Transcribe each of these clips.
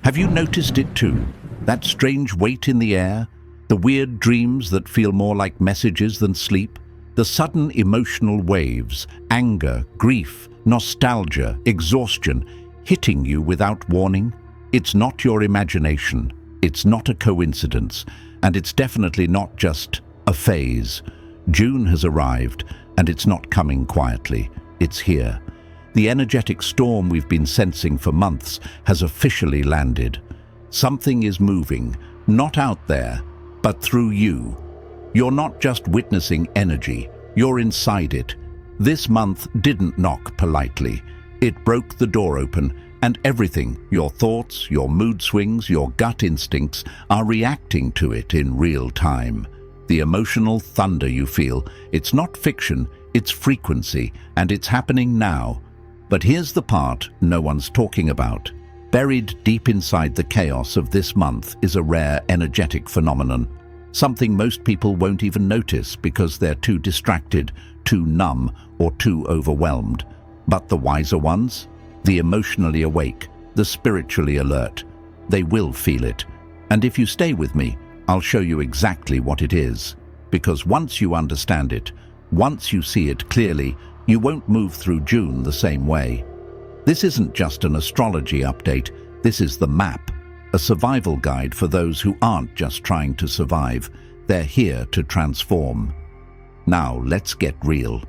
Have you noticed it too? That strange weight in the air? The weird dreams that feel more like messages than sleep? The sudden emotional waves, anger, grief, nostalgia, exhaustion, hitting you without warning? It's not your imagination. It's not a coincidence. And it's definitely not just a phase. June has arrived, and it's not coming quietly. It's here. The energetic storm we've been sensing for months has officially landed. Something is moving, not out there, but through you. You're not just witnessing energy, you're inside it. This month didn't knock politely. It broke the door open, and everything, your thoughts, your mood swings, your gut instincts, are reacting to it in real time. The emotional thunder you feel, it's not fiction, it's frequency, and it's happening now. But here's the part no one's talking about. Buried deep inside the chaos of this month is a rare energetic phenomenon. Something most people won't even notice because they're too distracted, too numb, or too overwhelmed. But the wiser ones, the emotionally awake, the spiritually alert, they will feel it. And if you stay with me, I'll show you exactly what it is. Because once you understand it, once you see it clearly, you won't move through June the same way. This isn't just an astrology update, this is the map, a survival guide for those who aren't just trying to survive, they're here to transform. Now let's get real.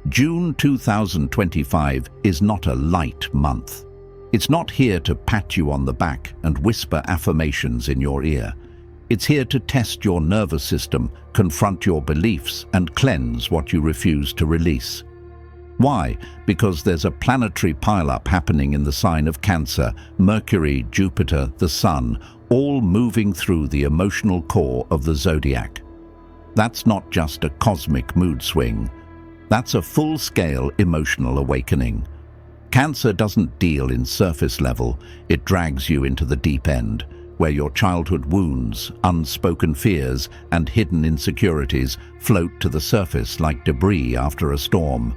June 2025 is not a light month. It's not here to pat you on the back and whisper affirmations in your ear. It's here to test your nervous system, confront your beliefs, and cleanse what you refuse to release. Why? Because there's a planetary pile-up happening in the sign of Cancer, Mercury, Jupiter, the Sun, all moving through the emotional core of the zodiac. That's not just a cosmic mood swing. That's a full-scale emotional awakening. Cancer doesn't deal in surface level, it drags you into the deep end, where your childhood wounds, unspoken fears, and hidden insecurities float to the surface like debris after a storm.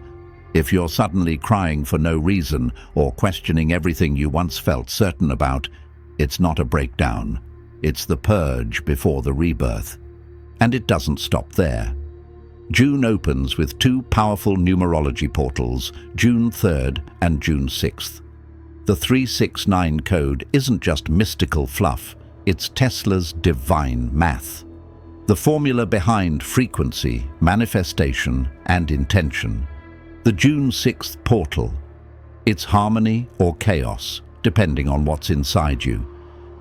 If you're suddenly crying for no reason or questioning everything you once felt certain about, it's not a breakdown. It's the purge before the rebirth. And it doesn't stop there. June opens with two powerful numerology portals, June 3rd and June 6th. The 369 code isn't just mystical fluff, it's Tesla's divine math. The formula behind frequency, manifestation, and intention. The June 6th portal. It's harmony or chaos, depending on what's inside you.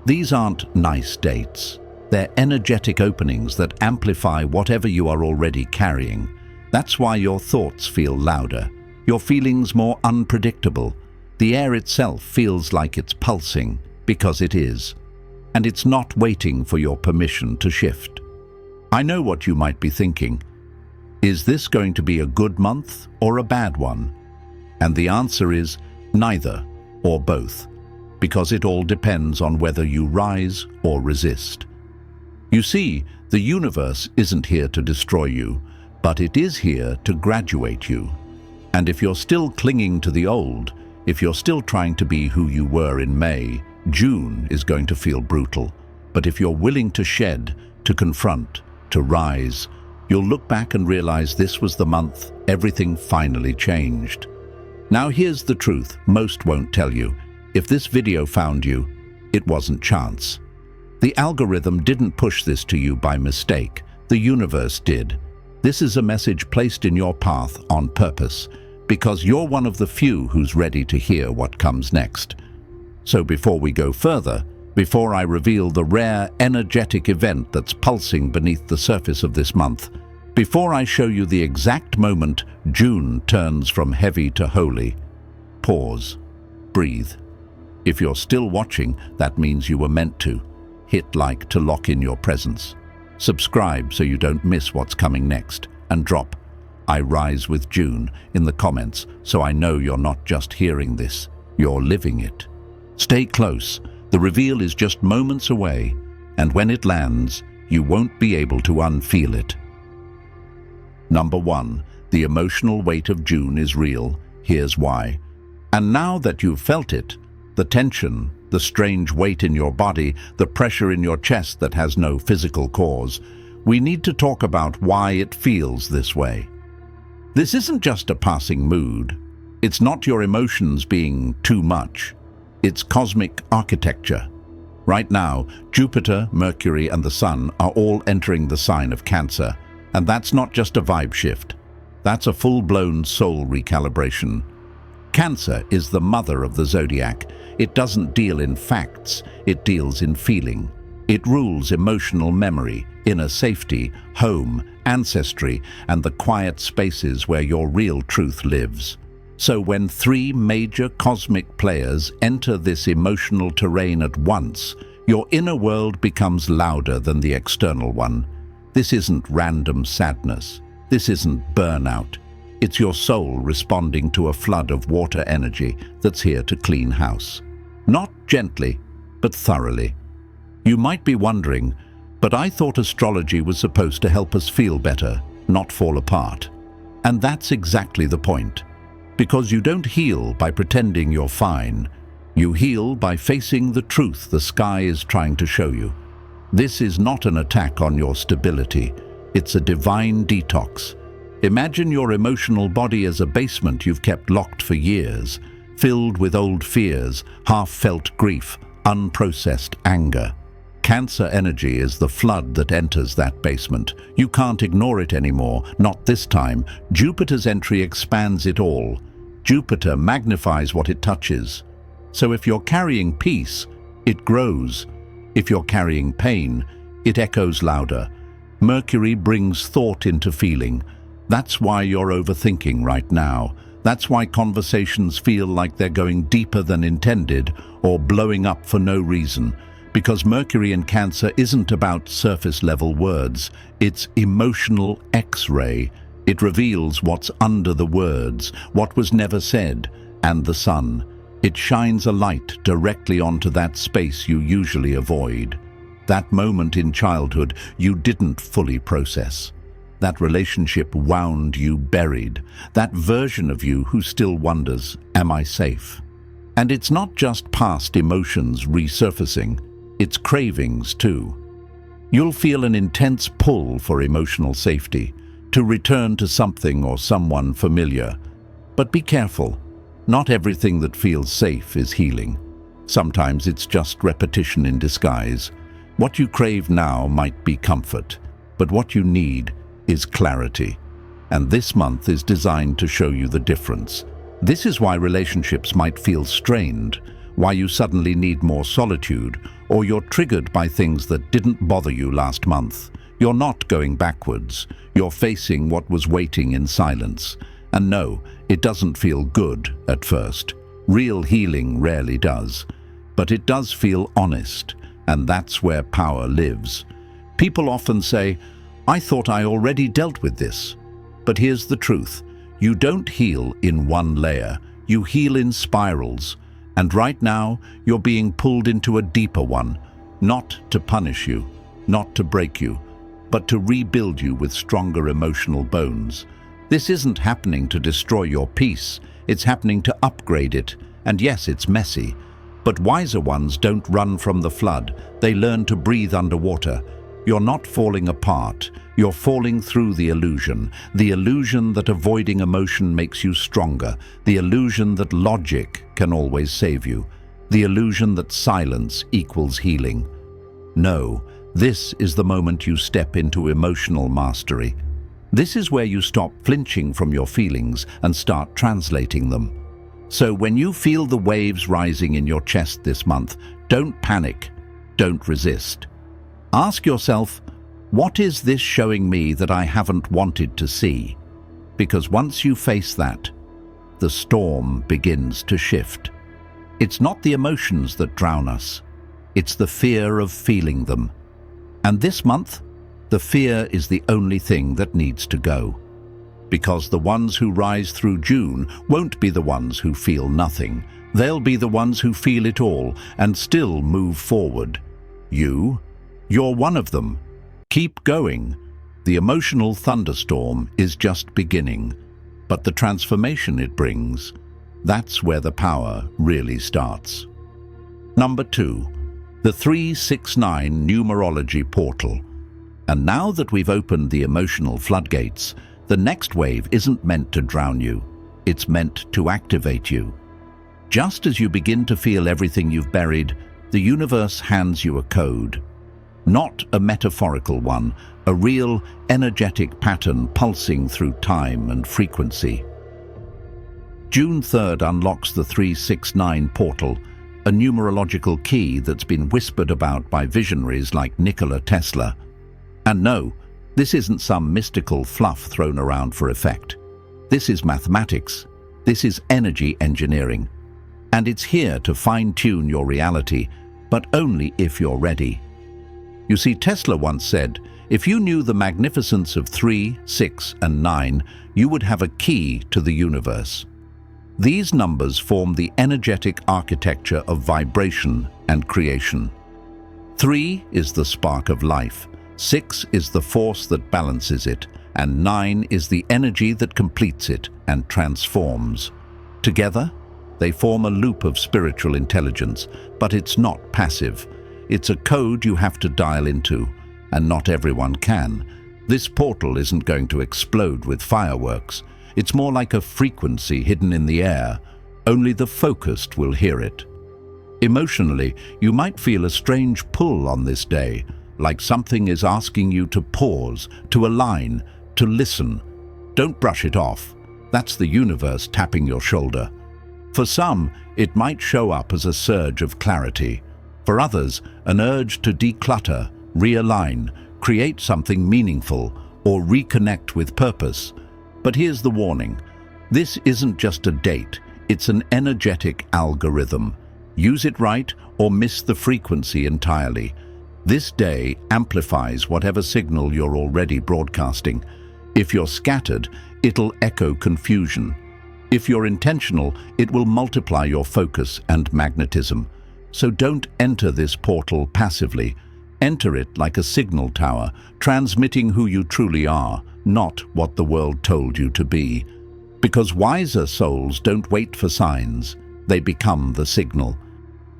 These aren't nice dates. They're energetic openings that amplify whatever you are already carrying. That's why your thoughts feel louder, your feelings more unpredictable. The air itself feels like it's pulsing, because it is. And it's not waiting for your permission to shift. I know what you might be thinking. Is this going to be a good month or a bad one? And the answer is neither or both, because it all depends on whether you rise or resist. You see, the universe isn't here to destroy you, but it is here to graduate you. And if you're still clinging to the old, if you're still trying to be who you were in May, June is going to feel brutal. But if you're willing to shed, to confront, to rise, you'll look back and realize this was the month everything finally changed. Now here's the truth most won't tell you. If this video found you, it wasn't chance. The algorithm didn't push this to you by mistake. The universe did. This is a message placed in your path on purpose, because you're one of the few who's ready to hear what comes next. So before we go further, before I reveal the rare, energetic event that's pulsing beneath the surface of this month, before I show you the exact moment June turns from heavy to holy, pause, breathe. If you're still watching, that means you were meant to. Hit like to lock in your presence. Subscribe so you don't miss what's coming next, and drop "I rise with June" in the comments so I know you're not just hearing this, you're living it. Stay close. The reveal is just moments away, and when it lands, you won't be able to unfeel it. Number 1. The emotional weight of June is real. Here's why. And now that you've felt it, the tension, the strange weight in your body, the pressure in your chest that has no physical cause. We need to talk about why it feels this way. This isn't just a passing mood. It's not your emotions being too much. It's cosmic architecture. Right now, Jupiter, Mercury, and the Sun are all entering the sign of Cancer, and that's not just a vibe shift. That's a full-blown soul recalibration. Cancer is the mother of the zodiac. It doesn't deal in facts, it deals in feeling. It rules emotional memory, inner safety, home, ancestry, and the quiet spaces where your real truth lives. So when three major cosmic players enter this emotional terrain at once, your inner world becomes louder than the external one. This isn't random sadness. This isn't burnout. It's your soul responding to a flood of water energy that's here to clean house. Not gently, but thoroughly. You might be wondering, but I thought astrology was supposed to help us feel better, not fall apart. And that's exactly the point. Because you don't heal by pretending you're fine. You heal by facing the truth the sky is trying to show you. This is not an attack on your stability. It's a divine detox. Imagine your emotional body as a basement you've kept locked for years, filled with old fears, half-felt grief, unprocessed anger. Cancer energy is the flood that enters that basement. You can't ignore it anymore, not this time. Jupiter's entry expands it all. Jupiter magnifies what it touches. So if you're carrying peace, it grows. If you're carrying pain, it echoes louder. Mercury brings thought into feeling. That's why you're overthinking right now. That's why conversations feel like they're going deeper than intended or blowing up for no reason. Because Mercury in Cancer isn't about surface-level words. It's emotional X-ray. It reveals what's under the words, what was never said, and the sun. It shines a light directly onto that space you usually avoid. That moment in childhood you didn't fully process. That relationship wound you buried. That version of you who still wonders, am I safe? And it's not just past emotions resurfacing, it's cravings too. You'll feel an intense pull for emotional safety, to return to something or someone familiar. But be careful. Not everything that feels safe is healing. Sometimes it's just repetition in disguise. What you crave now might be comfort, but what you need is clarity. And this month is designed to show you the difference. This is why relationships might feel strained, why you suddenly need more solitude, or you're triggered by things that didn't bother you last month. You're not going backwards. You're facing what was waiting in silence. And no, it doesn't feel good at first. Real healing rarely does. But it does feel honest, and that's where power lives. People often say, I thought I already dealt with this. But here's the truth. You don't heal in one layer. You heal in spirals. And right now, you're being pulled into a deeper one. Not to punish you, not to break you, but to rebuild you with stronger emotional bones. This isn't happening to destroy your peace. It's happening to upgrade it. And yes, it's messy. But wiser ones don't run from the flood. They learn to breathe underwater. You're not falling apart. You're falling through the illusion that avoiding emotion makes you stronger, the illusion that logic can always save you, the illusion that silence equals healing. No, this is the moment you step into emotional mastery. This is where you stop flinching from your feelings and start translating them. So when you feel the waves rising in your chest this month, don't panic, don't resist. Ask yourself, what is this showing me that I haven't wanted to see? Because once you face that, the storm begins to shift. It's not the emotions that drown us. It's the fear of feeling them. And this month, the fear is the only thing that needs to go. Because the ones who rise through June won't be the ones who feel nothing. They'll be the ones who feel it all and still move forward. You're one of them. Keep going. The emotional thunderstorm is just beginning, but the transformation it brings, that's where the power really starts. Number 2. The 369 Numerology Portal. And now that we've opened the emotional floodgates, the next wave isn't meant to drown you. It's meant to activate you. Just as you begin to feel everything you've buried, the universe hands you a code. Not a metaphorical one, a real, energetic pattern pulsing through time and frequency. June 3rd unlocks the 369 portal, a numerological key that's been whispered about by visionaries like Nikola Tesla. And no, this isn't some mystical fluff thrown around for effect. This is mathematics. This is energy engineering. And it's here to fine-tune your reality, but only if you're ready. You see, Tesla once said, if you knew the magnificence of 3, 6, and 9, you would have a key to the universe. These numbers form the energetic architecture of vibration and creation. 3 is the spark of life, 6 is the force that balances it, and 9 is the energy that completes it and transforms. Together, they form a loop of spiritual intelligence, but it's not passive. It's a code you have to dial into, and not everyone can. This portal isn't going to explode with fireworks. It's more like a frequency hidden in the air. Only the focused will hear it. Emotionally, you might feel a strange pull on this day, like something is asking you to pause, to align, to listen. Don't brush it off. That's the universe tapping your shoulder. For some, it might show up as a surge of clarity. For others, an urge to declutter, realign, create something meaningful, or reconnect with purpose. But here's the warning. This isn't just a date, it's an energetic algorithm. Use it right or miss the frequency entirely. This day amplifies whatever signal you're already broadcasting. If you're scattered, it'll echo confusion. If you're intentional, it will multiply your focus and magnetism. So don't enter this portal passively. Enter it like a signal tower, transmitting who you truly are, not what the world told you to be. Because wiser souls don't wait for signs, they become the signal.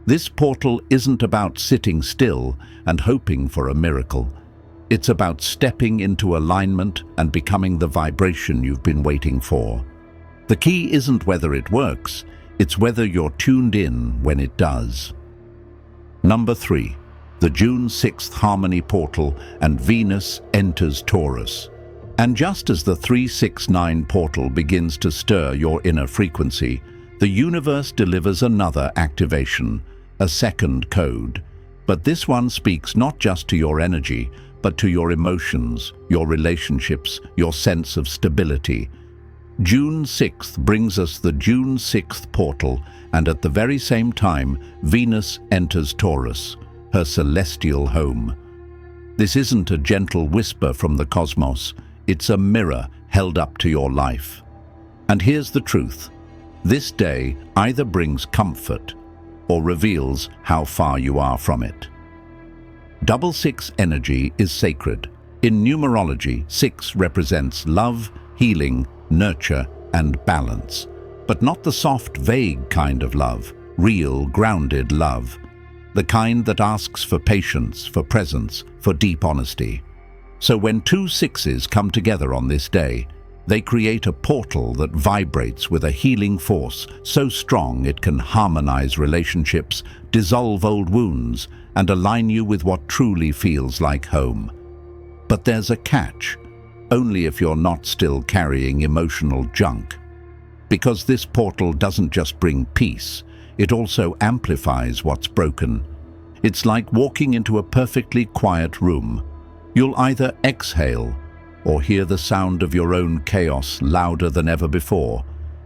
This portal isn't about sitting still and hoping for a miracle. It's about stepping into alignment and becoming the vibration you've been waiting for. The key isn't whether it works, it's whether you're tuned in when it does. Number 3. The June 6th Harmony Portal and Venus enters Taurus. And just as the 369 portal begins to stir your inner frequency, the universe delivers another activation, a second code. But this one speaks not just to your energy, but to your emotions, your relationships, your sense of stability. June 6th brings us the June 6th portal, and at the very same time, Venus enters Taurus, her celestial home. This isn't a gentle whisper from the cosmos, it's a mirror held up to your life. And here's the truth. This day either brings comfort or reveals how far you are from it. 6 energy is sacred. In numerology, 6 represents love, healing, nurture, and balance. But not the soft, vague kind of love, real, grounded love. The kind that asks for patience, for presence, for deep honesty. So when 2 6s come together on this day, they create a portal that vibrates with a healing force so strong it can harmonize relationships, dissolve old wounds, and align you with what truly feels like home. But there's a catch, only if you're not still carrying emotional junk. Because this portal doesn't just bring peace, it also amplifies what's broken. It's like walking into a perfectly quiet room. You'll either exhale or hear the sound of your own chaos louder than ever before.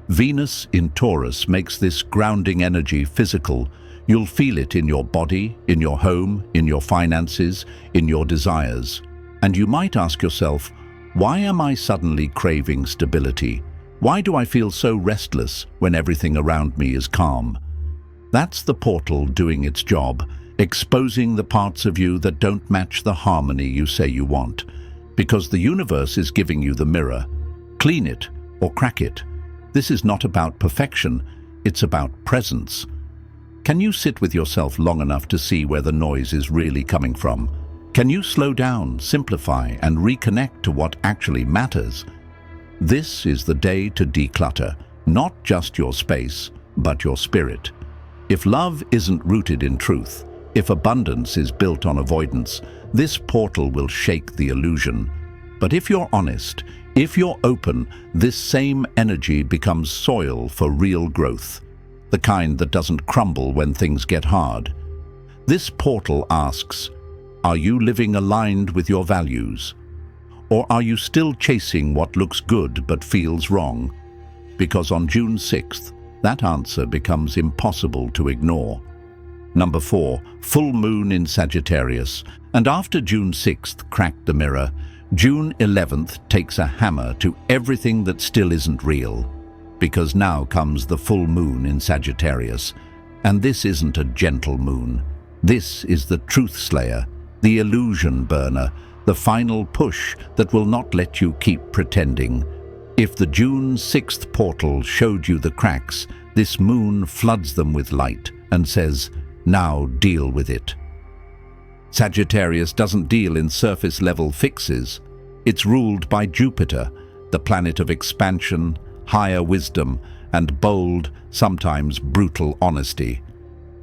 Venus in Taurus makes this grounding energy physical. You'll feel it in your body, in your home, in your finances, in your desires. And you might ask yourself, why am I suddenly craving stability? Why do I feel so restless when everything around me is calm? That's the portal doing its job, exposing the parts of you that don't match the harmony you say you want. Because the universe is giving you the mirror. Clean it or crack it. This is not about perfection, it's about presence. Can you sit with yourself long enough to see where the noise is really coming from? Can you slow down, simplify, and reconnect to what actually matters? This is the day to declutter, not just your space, but your spirit. If love isn't rooted in truth, if abundance is built on avoidance, this portal will shake the illusion. But if you're honest, if you're open, this same energy becomes soil for real growth, the kind that doesn't crumble when things get hard. This portal asks, are you living aligned with your values? Or are you still chasing what looks good but feels wrong? Because on June 6th, that answer becomes impossible to ignore. Number 4, full moon in Sagittarius. And after June 6th cracked the mirror, June 11th takes a hammer to everything that still isn't real. Because now comes the full moon in Sagittarius. And this isn't a gentle moon. This is the truth slayer, the illusion burner, the final push that will not let you keep pretending. If the June 6th portal showed you the cracks, this moon floods them with light and says, now deal with it. Sagittarius doesn't deal in surface-level fixes. It's ruled by Jupiter, the planet of expansion, higher wisdom, and bold, sometimes brutal honesty.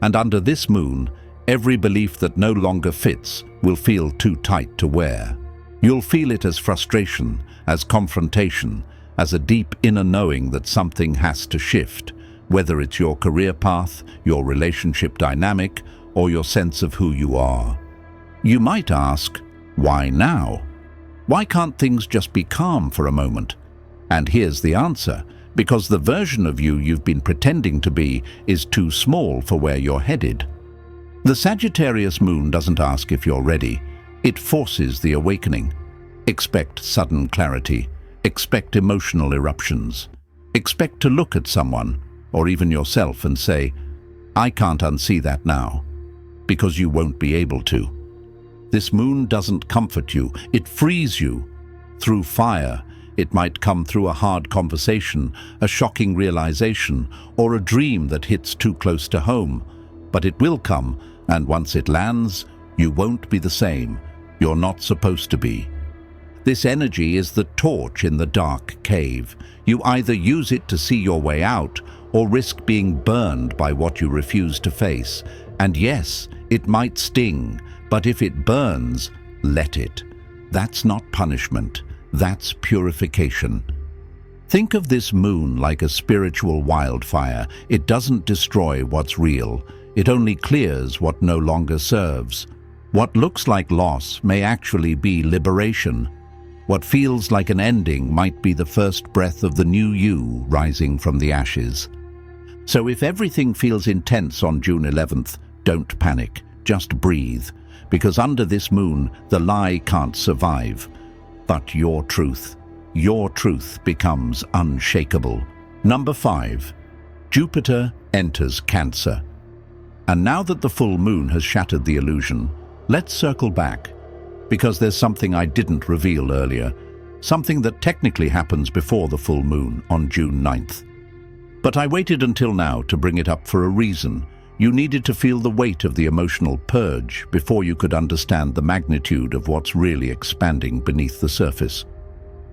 And under this moon, every belief that no longer fits will feel too tight to wear. You'll feel it as frustration, as confrontation, as a deep inner knowing that something has to shift, whether it's your career path, your relationship dynamic, or your sense of who you are. You might ask, why now? Why can't things just be calm for a moment? And here's the answer, because the version of you you've been pretending to be is too small for where you're headed. The Sagittarius moon doesn't ask if you're ready. It forces the awakening. Expect sudden clarity. Expect emotional eruptions. Expect to look at someone, or even yourself, and say, I can't unsee that now, because you won't be able to. This moon doesn't comfort you, it frees you. Through fire, it might come through a hard conversation, a shocking realization, or a dream that hits too close to home. But it will come, and once it lands, you won't be the same. You're not supposed to be. This energy is the torch in the dark cave. You either use it to see your way out, or risk being burned by what you refuse to face. And yes, it might sting, but if it burns, let it. That's not punishment, that's purification. Think of this moon like a spiritual wildfire. It doesn't destroy what's real, it only clears what no longer serves. What looks like loss may actually be liberation. What feels like an ending might be the first breath of the new you rising from the ashes. So if everything feels intense on June 11th, don't panic, just breathe, because under this moon, the lie can't survive. But your truth becomes unshakable. Number 5, Jupiter enters Cancer. And now that the full moon has shattered the illusion, let's circle back, because there's something I didn't reveal earlier, something that technically happens before the full moon on June 9th. But I waited until now to bring it up for a reason. You needed to feel the weight of the emotional purge before you could understand the magnitude of what's really expanding beneath the surface.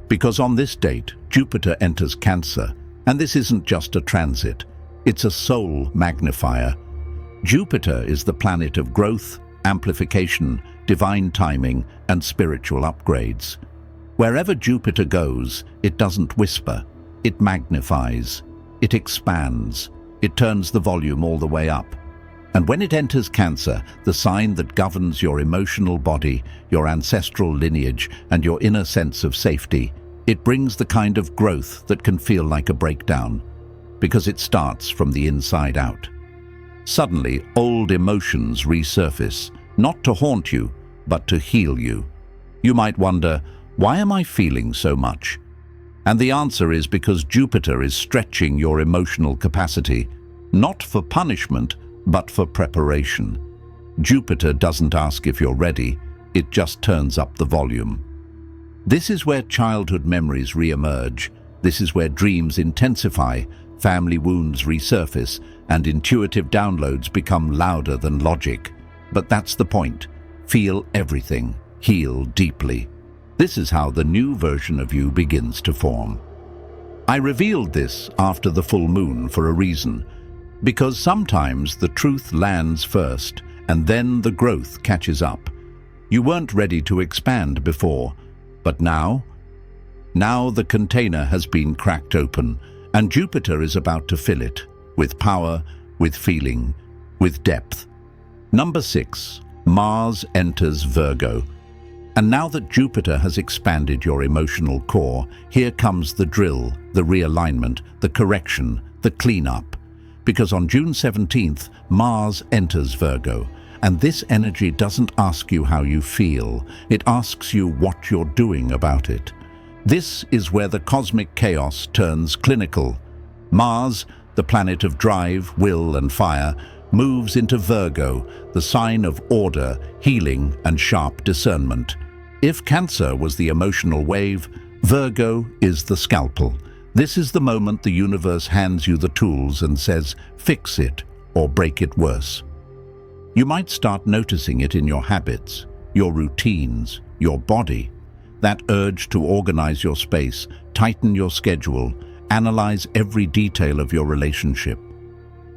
Because on this date, Jupiter enters Cancer, and this isn't just a transit, it's a soul magnifier. Jupiter is the planet of growth, amplification, divine timing, and spiritual upgrades. Wherever Jupiter goes, it doesn't whisper, it magnifies, it expands, it turns the volume all the way up. And when it enters Cancer, the sign that governs your emotional body, your ancestral lineage, and your inner sense of safety, it brings the kind of growth that can feel like a breakdown, because it starts from the inside out. Suddenly, old emotions resurface, not to haunt you, but to heal you. You might wonder, why am I feeling so much? And the answer is because Jupiter is stretching your emotional capacity, not for punishment, but for preparation. Jupiter doesn't ask if you're ready, it just turns up the volume. This is where childhood memories re-emerge. This is where dreams intensify, family wounds resurface, and intuitive downloads become louder than logic. But that's the point. Feel everything. Heal deeply. This is how the new version of you begins to form. I revealed this after the full moon for a reason, because sometimes the truth lands first, and then the growth catches up. You weren't ready to expand before, but now the container has been cracked open, and Jupiter is about to fill it, with power, with feeling, with depth. Number 6, Mars enters Virgo. And now that Jupiter has expanded your emotional core, here comes the drill, the realignment, the correction, the cleanup. Because on June 17th, Mars enters Virgo, and this energy doesn't ask you how you feel, it asks you what you're doing about it. This is where the cosmic chaos turns clinical. Mars, the planet of drive, will, and fire, moves into Virgo, the sign of order, healing, and sharp discernment. If Cancer was the emotional wave, Virgo is the scalpel. This is the moment the universe hands you the tools and says, fix it or break it worse. You might start noticing it in your habits, your routines, your body. That urge to organize your space, tighten your schedule, analyze every detail of your relationship.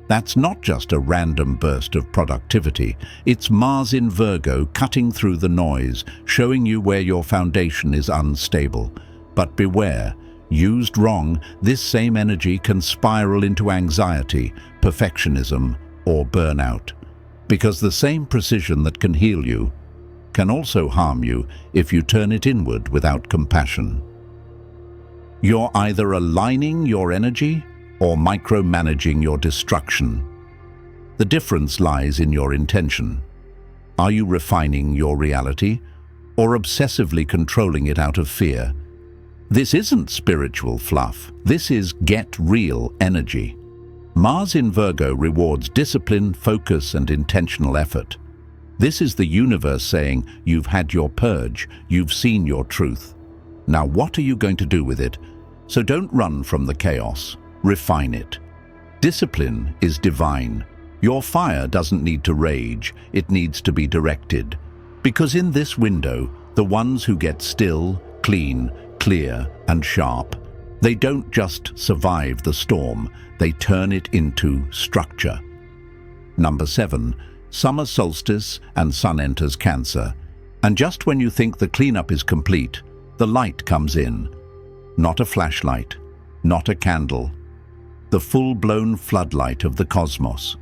That's not just a random burst of productivity. It's Mars in Virgo cutting through the noise, showing you where your foundation is unstable. But beware, used wrong, this same energy can spiral into anxiety, perfectionism, or burnout. Because the same precision that can heal you can also harm you if you turn it inward without compassion. You're either aligning your energy or micromanaging your destruction. The difference lies in your intention. Are you refining your reality or obsessively controlling it out of fear? This isn't spiritual fluff. This is get real energy. Mars in Virgo rewards discipline, focus, and intentional effort. This is the universe saying, you've had your purge, you've seen your truth. Now what are you going to do with it? So don't run from the chaos. Refine it. Discipline is divine. Your fire doesn't need to rage, it needs to be directed. Because in this window, the ones who get still, clean, clear, and sharp, they don't just survive the storm, they turn it into structure. Number 7, summer solstice and sun enters Cancer. And just when you think the cleanup is complete, the light comes in. Not a flashlight, not a candle. The full-blown floodlight of the cosmos.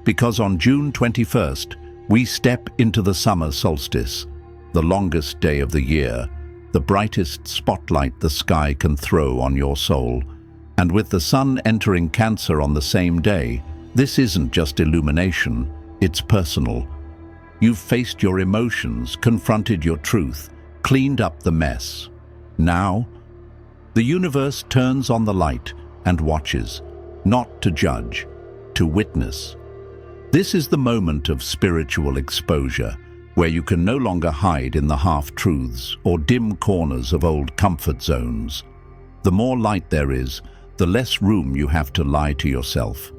Because on June 21st, we step into the summer solstice, the longest day of the year, the brightest spotlight the sky can throw on your soul. And with the sun entering Cancer on the same day, this isn't just illumination, it's personal. You've faced your emotions, confronted your truth, cleaned up the mess. Now, the universe turns on the light and watches, not to judge, to witness. This is the moment of spiritual exposure, where you can no longer hide in the half-truths or dim corners of old comfort zones. The more light there is, the less room you have to lie to yourself.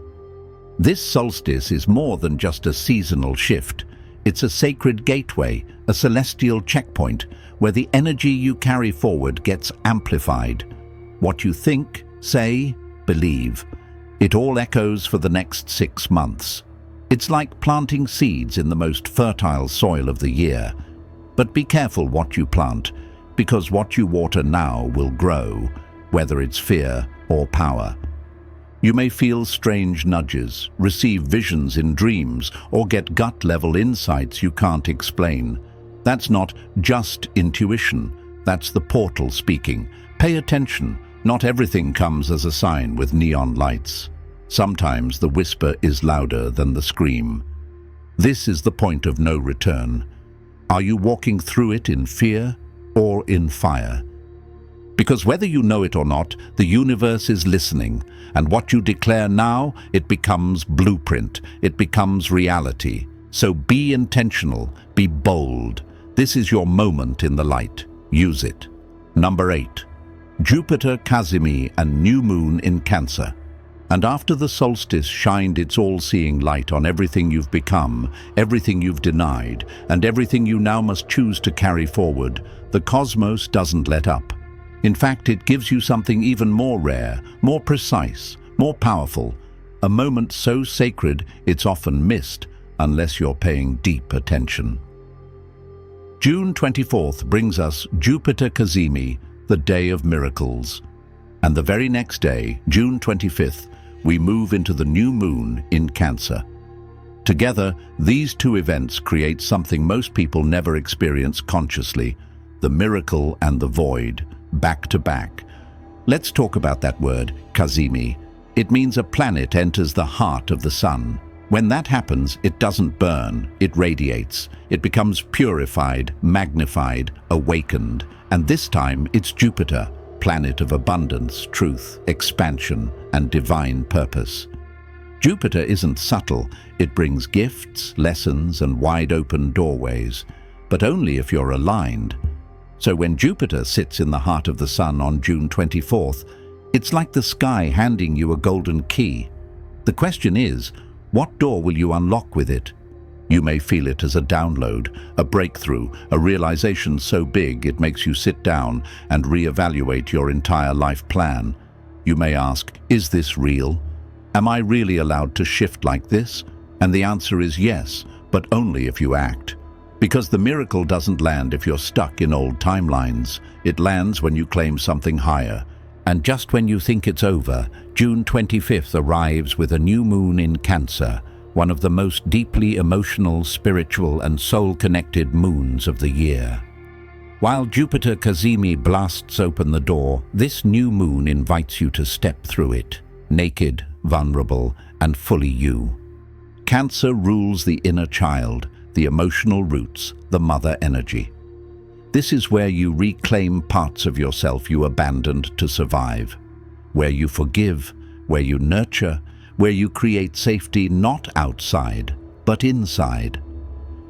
This solstice is more than just a seasonal shift. It's a sacred gateway, a celestial checkpoint, where the energy you carry forward gets amplified. What you think, say, believe. It all echoes for the next 6 months. It's like planting seeds in the most fertile soil of the year. But be careful what you plant, because what you water now will grow, whether it's fear or power. You may feel strange nudges, receive visions in dreams, or get gut-level insights you can't explain. That's not just intuition, that's the portal speaking. Pay attention, not everything comes as a sign with neon lights. Sometimes the whisper is louder than the scream. This is the point of no return. Are you walking through it in fear or in fire? Because whether you know it or not, the universe is listening, and what you declare now, it becomes blueprint, it becomes reality. So be intentional, be bold. This is your moment in the light. Use it. Number 8. Jupiter, Casimir, and new moon in Cancer. And after the solstice shined its all-seeing light on everything you've become, everything you've denied, and everything you now must choose to carry forward, the cosmos doesn't let up. In fact, it gives you something even more rare, more precise, more powerful, a moment so sacred it's often missed unless you're paying deep attention. June 24th brings us Jupiter Kazemi, the Day of Miracles. And the very next day, June 25th, we move into the new moon in Cancer. Together, these two events create something most people never experience consciously, the miracle and the void, back to back. Let's talk about that word, Kazemi. It means a planet enters the heart of the sun. When that happens, it doesn't burn, it radiates. It becomes purified, magnified, awakened. And this time, it's Jupiter, planet of abundance, truth, expansion, and divine purpose. Jupiter isn't subtle. It brings gifts, lessons, and wide-open doorways, but only if you're aligned. So when Jupiter sits in the heart of the sun on June 24th, it's like the sky handing you a golden key. The question is, what door will you unlock with it? You may feel it as a download, a breakthrough, a realization so big it makes you sit down and reevaluate your entire life plan. You may ask, is this real? Am I really allowed to shift like this? And the answer is yes, but only if you act. Because the miracle doesn't land if you're stuck in old timelines. It lands when you claim something higher. And just when you think it's over, June 25th arrives with a new moon in Cancer, one of the most deeply emotional, spiritual, and soul-connected moons of the year. While Jupiter Kazemi blasts open the door, this new moon invites you to step through it, naked, vulnerable, and fully you. Cancer rules the inner child, the emotional roots, the mother energy. This is where you reclaim parts of yourself you abandoned to survive, where you forgive, where you nurture, where you create safety not outside, but inside.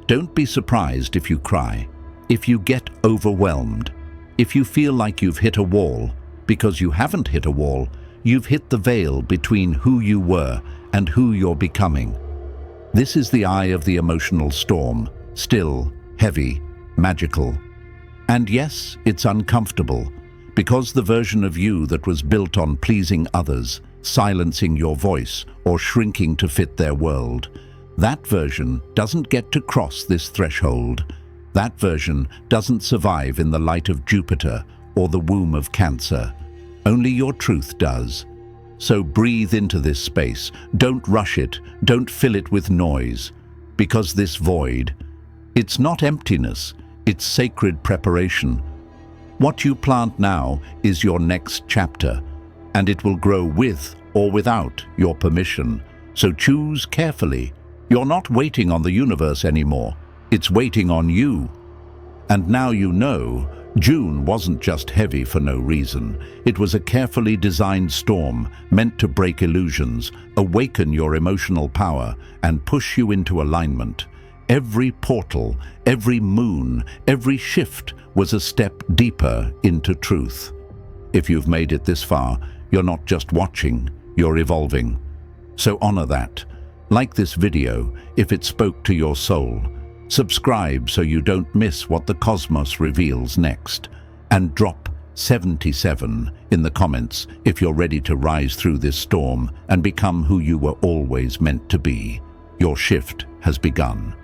Don't be surprised if you cry, if you get overwhelmed, if you feel like you've hit a wall, because you haven't hit a wall, you've hit the veil between who you were and who you're becoming. This is the eye of the emotional storm, still, heavy, magical. And yes, it's uncomfortable, because the version of you that was built on pleasing others, silencing your voice, or shrinking to fit their world, that version doesn't get to cross this threshold. That version doesn't survive in the light of Jupiter or the womb of Cancer. Only your truth does. So breathe into this space. Don't rush it. Don't fill it with noise. Because this void, it's not emptiness, it's sacred preparation. What you plant now is your next chapter, and it will grow with or without your permission. So choose carefully. You're not waiting on the universe anymore. It's waiting on you. And now you know, June wasn't just heavy for no reason. It was a carefully designed storm meant to break illusions, awaken your emotional power, and push you into alignment. Every portal, every moon, every shift was a step deeper into truth. If you've made it this far, you're not just watching, you're evolving. So honor that. Like this video if it spoke to your soul. Subscribe so you don't miss what the cosmos reveals next. And drop 77 in the comments if you're ready to rise through this storm and become who you were always meant to be. Your shift has begun.